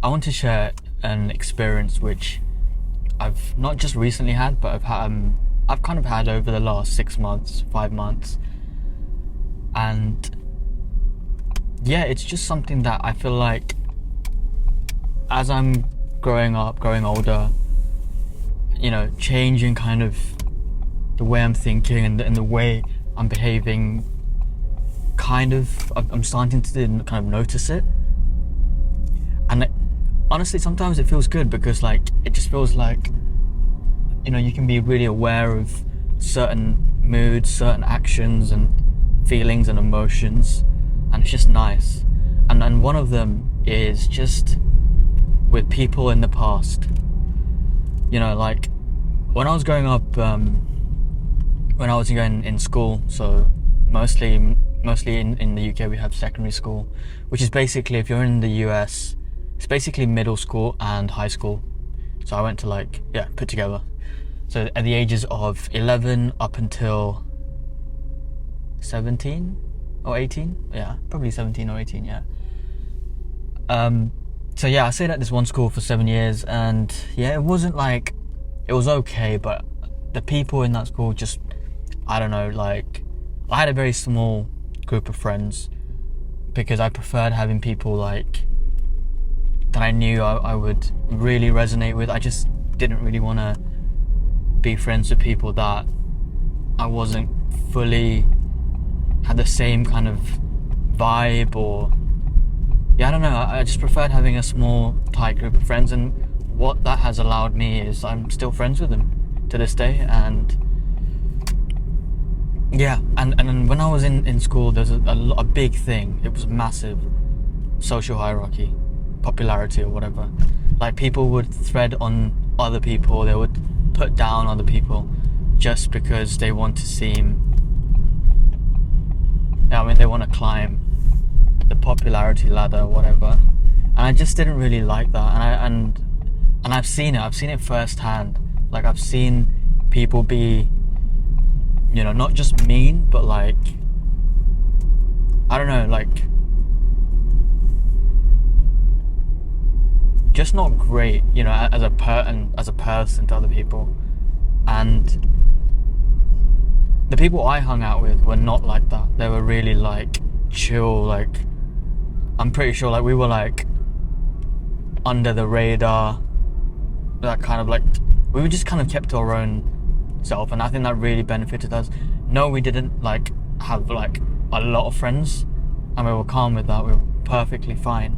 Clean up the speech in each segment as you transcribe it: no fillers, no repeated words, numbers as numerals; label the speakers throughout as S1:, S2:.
S1: I want to share an experience which I've not just recently had, but I've kind of had over the last 6 months, 5 months, and yeah, it's just something that I feel like as I'm growing up, growing older, changing kind of the way I'm thinking and the way I'm behaving, I'm starting to kind of notice it. And honestly, sometimes it feels good because it just feels like, you can be really aware of certain moods, certain actions and feelings and emotions, and it's just nice. And one of them is just with people in the past. When I was growing up, when I was in school, so mostly in the UK we have secondary school, which is basically, if you're in the US, it's basically middle school and high school. So I went to put together. So at the ages of 11 up until 17 or 18, yeah, probably 17 or 18, yeah. So yeah, I stayed at this one school for 7 years, and yeah, it was okay, but the people in that school just, I don't know, I had a very small group of friends because I preferred having people that I knew I would really resonate with. I just didn't really want to be friends with people that I wasn't fully had the same kind of vibe, or I don't know, I just preferred having a small tight group of friends, and what that has allowed me is I'm still friends with them to this day. And yeah, and when I was in school, there's a big thing. It was massive social hierarchy, popularity or whatever. People would thread on other people, they would put down other people just because they want to seem, they want to climb the popularity ladder or whatever. And I just didn't really like that. And I've seen it firsthand. I've seen people be, not just mean, but I don't know, just not great, as a person to other people. And the people I hung out with were not like that. They were really chill. I'm pretty sure we were under the radar. That kind of we were just kind of kept to our own self, and I think that really benefited us. No, we didn't have a lot of friends, and we were calm with that. We were perfectly fine.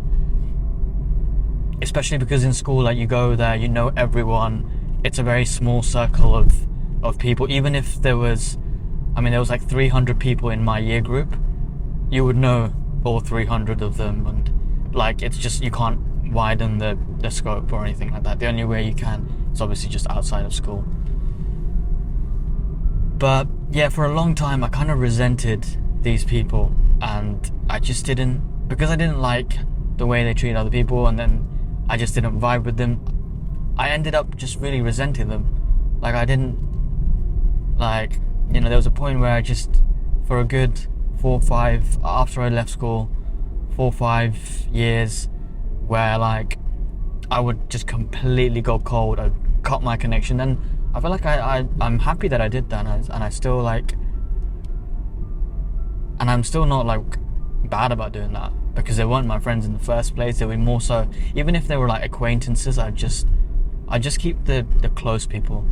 S1: Especially because in school, you go there, you know everyone. It's a very small circle of people. Even if there was 300 people in my year group, you would know all 300 of them, and it's just, you can't widen the scope or anything like that. The only way you can is obviously just outside of school. But yeah, for a long time I kind of resented these people, and I just didn't, because I didn't like the way they treat other people, and then I just didn't vibe with them. I ended up just really resenting them. I didn't there was a point where I just, for a good 4 or 5, after I left school, 4 or 5 years, where I would just completely go cold. I'd cut my connection, and I feel I'm happy that I did that, and I still and I'm still not bad about doing that, because they weren't my friends in the first place. They were more so, even if they were acquaintances, I just keep the close people.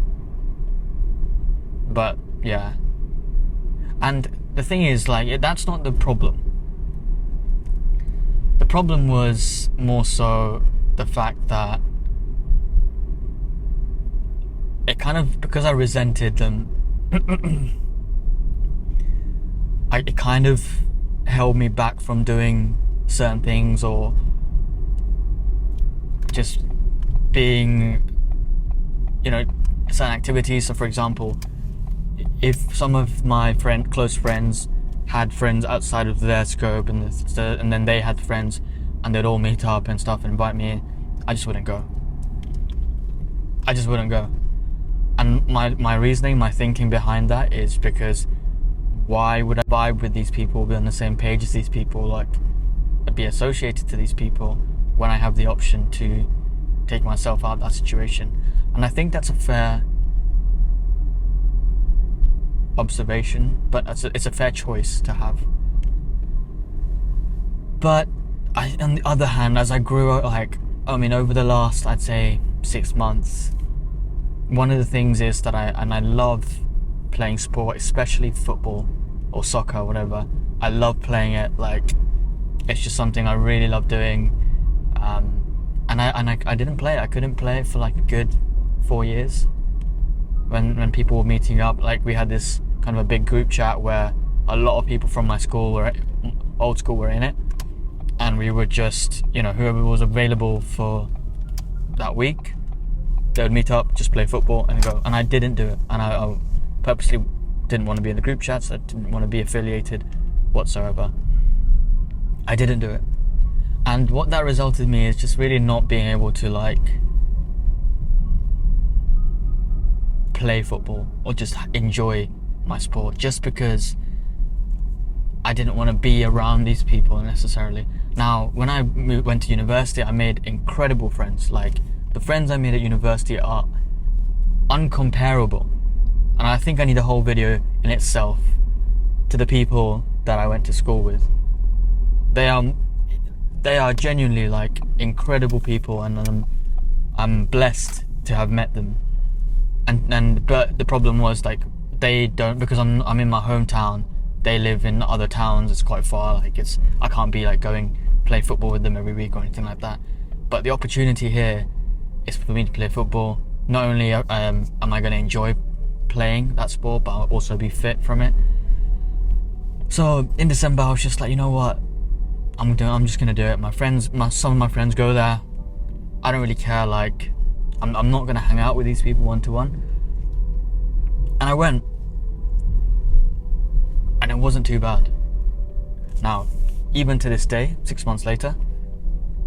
S1: But yeah, and the thing is, that's not the problem. The problem was more so the fact that it kind of, because I resented them, it kind of held me back from doing certain things, or just being, certain activities. So for example, if some of my close friends had friends outside of their scope, and then they had friends, and they'd all meet up and stuff and invite me in, I just wouldn't go. And my reasoning, my thinking behind that is because why would I vibe with these people, be on the same page as these people, be associated to these people, when I have the option to take myself out of that situation. And I think that's a fair observation, but it's a fair choice to have. But on the other hand, as I grew up, over the last, I'd say 6 months, one of the things is that I love playing sport, especially football or soccer, whatever. I love playing it. Like, it's just something I really love doing. And I didn't play it. I couldn't play it for like a good 4 years. When people were meeting up, like, we had this kind of a big group chat where a lot of people from my school old school were in it, and we would just, whoever was available for that week, they would meet up, just play football and go. And I didn't do it, and I purposely didn't want to be in the group chats. I didn't want to be affiliated whatsoever. I didn't do it, and what that resulted in me is just really not being able to like play football or just enjoy my sport, just because I didn't want to be around these people necessarily. Now, when I went to university, I made incredible friends. Like, the friends I made at university are uncomparable, and I think I need a whole video in itself to the people that I went to school with. They are genuinely like incredible people, and I'm blessed to have met them. But the problem was, like, they don't, because I'm in my hometown. They live in other towns. It's quite far. Like, I can't be like play football with them every week or anything like that. But the opportunity here is for me to play football. Not only am I going to enjoy playing that sport, but I'll also be fit from it. So in December, I was just like, you know what? I'm just gonna do it. Some of my friends go there. I don't really care. Like, I'm not gonna hang out with these people one-to-one. And I went, and it wasn't too bad. Now, even to this day, 6 months later,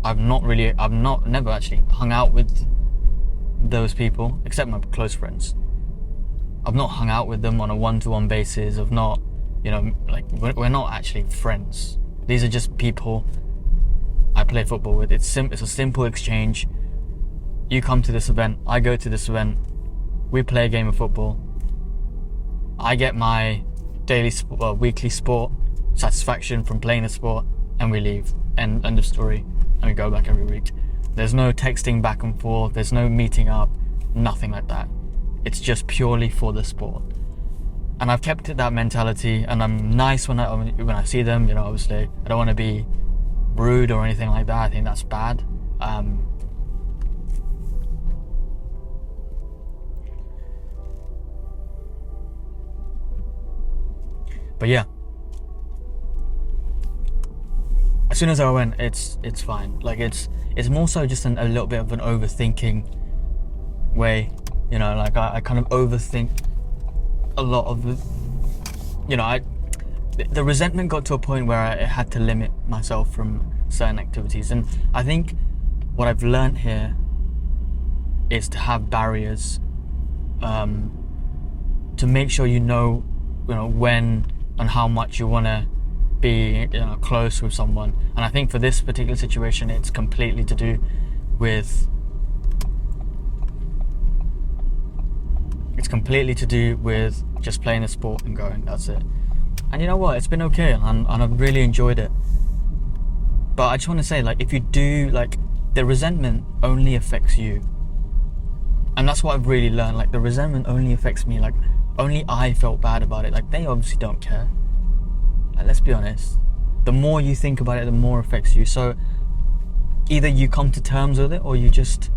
S1: I've never actually hung out with those people, except my close friends. I've not hung out with them on a one-to-one basis. I've not, we're not actually friends. These are just people I play football with. It's a simple exchange. You come to this event, I go to this event, we play a game of football. I get my weekly sport satisfaction from playing the sport, and we leave. End of story. And we go back every week. There's no texting back and forth. There's no meeting up. Nothing like that. It's just purely for the sport. And I've kept that mentality, and I'm nice when I see them. Obviously, I don't want to be rude or anything like that. I think that's bad. But yeah, as soon as I went, it's fine. Like, it's more so just a little bit of an overthinking way. Like, I kind of overthink a lot of the resentment got to a point where I had to limit myself from certain activities. And I think what I've learned here is to have barriers, to make sure when and how much you want to be close with someone. And I think for this particular situation, it's completely to do with just playing a sport and going. That's it. And you know what, it's been okay, and I've really enjoyed it. But I just want to say, like, if you do, like, the resentment only affects you. And that's what I've really learned. Like, the resentment only affects me. Like, only I felt bad about it. Like, they obviously don't care. Like, let's be honest. The more you think about it, the more it affects you. So either you come to terms with it, or you just,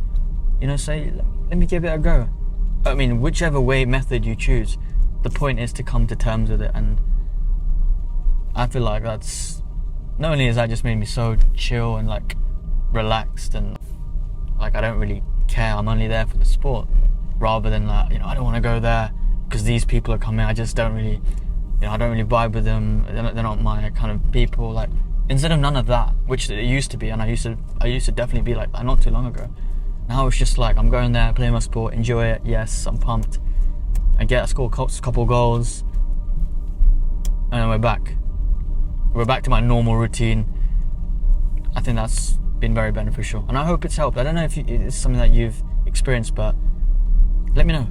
S1: say, let me give it a go. I mean, whichever method you choose, the point is to come to terms with it. And I feel like that's, not only has that just made me so chill and like relaxed, and like I don't really care, I'm only there for the sport, rather than that, I don't want to go there because these people are coming. I just don't really, I don't really vibe with them. They're not my kind of people. Like, instead of none of that, which it used to be, and I used to definitely be like that not too long ago. Now it's just like, I'm going there, playing my sport, enjoy it. Yes, I'm pumped. I score a couple goals, and then we're back to my normal routine. I think that's been very beneficial, and I hope it's helped. I don't know if it's something that you've experienced, but let me know.